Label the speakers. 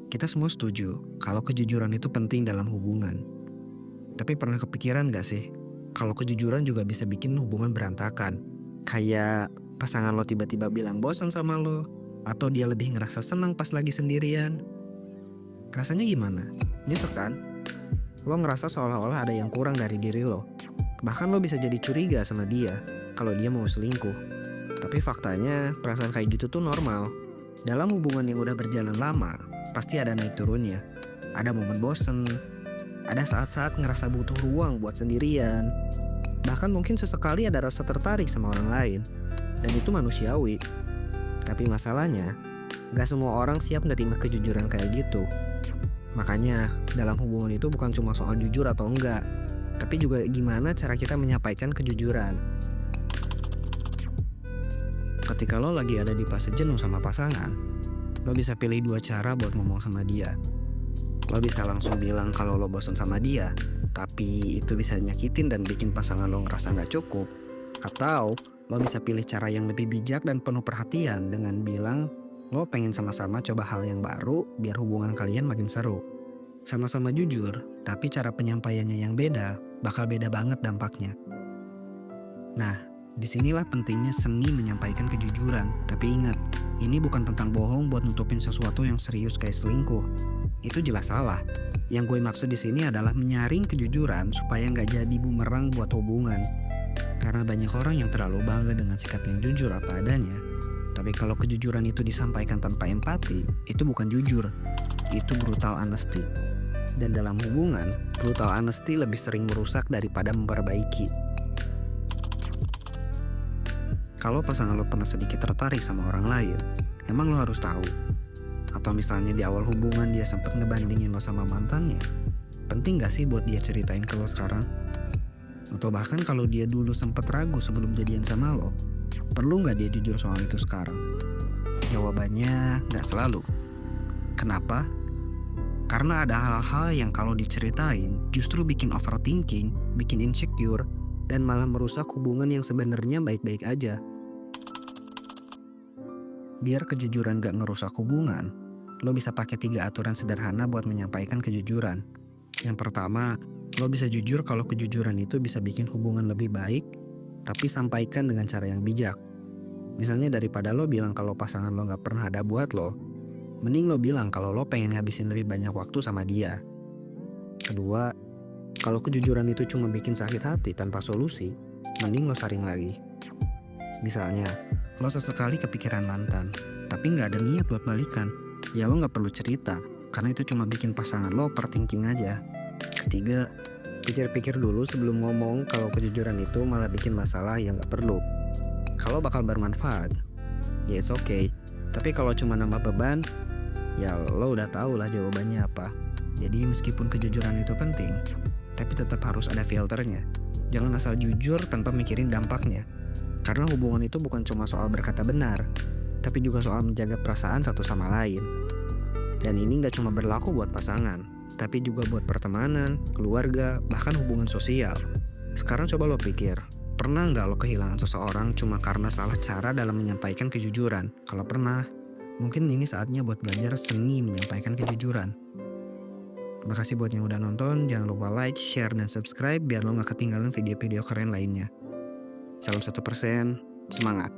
Speaker 1: Kita semua setuju kalau kejujuran itu penting dalam hubungan. Tapi pernah kepikiran gak sih, kalau kejujuran juga bisa bikin hubungan berantakan? Kayak pasangan lo tiba-tiba bilang bosan sama lo, atau dia lebih ngerasa senang pas lagi sendirian. Rasanya gimana? Nyesek kan? Lo ngerasa seolah-olah ada yang kurang dari diri lo. Bahkan lo bisa jadi curiga sama dia kalau dia mau selingkuh. Tapi faktanya perasaan kayak gitu tuh normal. Dalam hubungan yang udah berjalan lama, pasti ada naik turunnya. Ada momen bosen, ada saat-saat ngerasa butuh ruang buat sendirian. Bahkan mungkin sesekali ada rasa tertarik sama orang lain. Dan itu manusiawi. Tapi masalahnya, gak semua orang siap nerima kejujuran kayak gitu. Makanya, dalam hubungan itu bukan cuma soal jujur atau enggak, tapi juga gimana cara kita menyampaikan kejujuran. Ketika lo lagi ada di fase jenuh sama pasangan, lo bisa pilih dua cara buat ngomong sama dia. Lo bisa langsung bilang kalau lo bosan sama dia, tapi itu bisa nyakitin dan bikin pasangan lo ngerasa gak cukup. Atau lo bisa pilih cara yang lebih bijak dan penuh perhatian dengan bilang lo pengen sama-sama coba hal yang baru biar hubungan kalian makin seru. Sama-sama jujur, tapi cara penyampaiannya yang beda, bakal beda banget dampaknya. Nah, disinilah pentingnya seni menyampaikan kejujuran. Tapi ingat, ini bukan tentang bohong buat nutupin sesuatu yang serius kayak selingkuh. Itu jelas salah. Yang gue maksud di sini adalah menyaring kejujuran supaya nggak jadi bumerang buat hubungan. Karena banyak orang yang terlalu bangga dengan sikap yang jujur apa adanya. Tapi kalau kejujuran itu disampaikan tanpa empati, itu bukan jujur. Itu brutal honesty. Dan dalam hubungan, brutal honesty lebih sering merusak daripada memperbaiki. Kalau pasangan lo pernah sedikit tertarik sama orang lain, emang lo harus tahu. Atau misalnya di awal hubungan dia sempat ngebandingin lo sama mantannya, penting gak sih buat dia ceritain ke lo sekarang? Atau bahkan kalau dia dulu sempat ragu sebelum jadian sama lo, perlu gak dia jujur soal itu sekarang? Jawabannya gak selalu. Kenapa? Karena ada hal-hal yang kalau diceritain justru bikin overthinking, bikin insecure, dan malah merusak hubungan yang sebenarnya baik-baik aja. Biar kejujuran gak ngerusak hubungan, lo bisa pakai 3 aturan sederhana buat menyampaikan kejujuran. Yang pertama, lo bisa jujur kalau kejujuran itu bisa bikin hubungan lebih baik, tapi sampaikan dengan cara yang bijak. Misalnya daripada lo bilang kalau pasangan lo gak pernah ada buat lo, mending lo bilang kalau lo pengen ngabisin lebih banyak waktu sama dia. Kedua, kalau kejujuran itu cuma bikin sakit hati tanpa solusi, mending lo saring lagi. Misalnya, lo sesekali kepikiran mantan, tapi gak ada niat buat balikan. Ya lo gak perlu cerita, karena itu cuma bikin pasangan lo overthinking aja. Ketiga, pikir-pikir dulu sebelum ngomong kalau kejujuran itu malah bikin masalah yang gak perlu. Kalau bakal bermanfaat, ya it's okay. Tapi kalau cuma nambah beban, ya lo udah tahu lah jawabannya apa. Jadi meskipun kejujuran itu penting, tapi tetap harus ada filternya. Jangan asal jujur tanpa mikirin dampaknya. Karena hubungan itu bukan cuma soal berkata benar, tapi juga soal menjaga perasaan satu sama lain. Dan ini gak cuma berlaku buat pasangan, tapi juga buat pertemanan, keluarga, bahkan hubungan sosial. Sekarang coba lo pikir, pernah gak lo kehilangan seseorang cuma karena salah cara dalam menyampaikan kejujuran? Kalau pernah, mungkin ini saatnya buat belajar seni menyampaikan kejujuran. Terima kasih buat yang udah nonton, jangan lupa like, share, dan subscribe biar lo gak ketinggalan video-video keren lainnya. Salam 1%, semangat!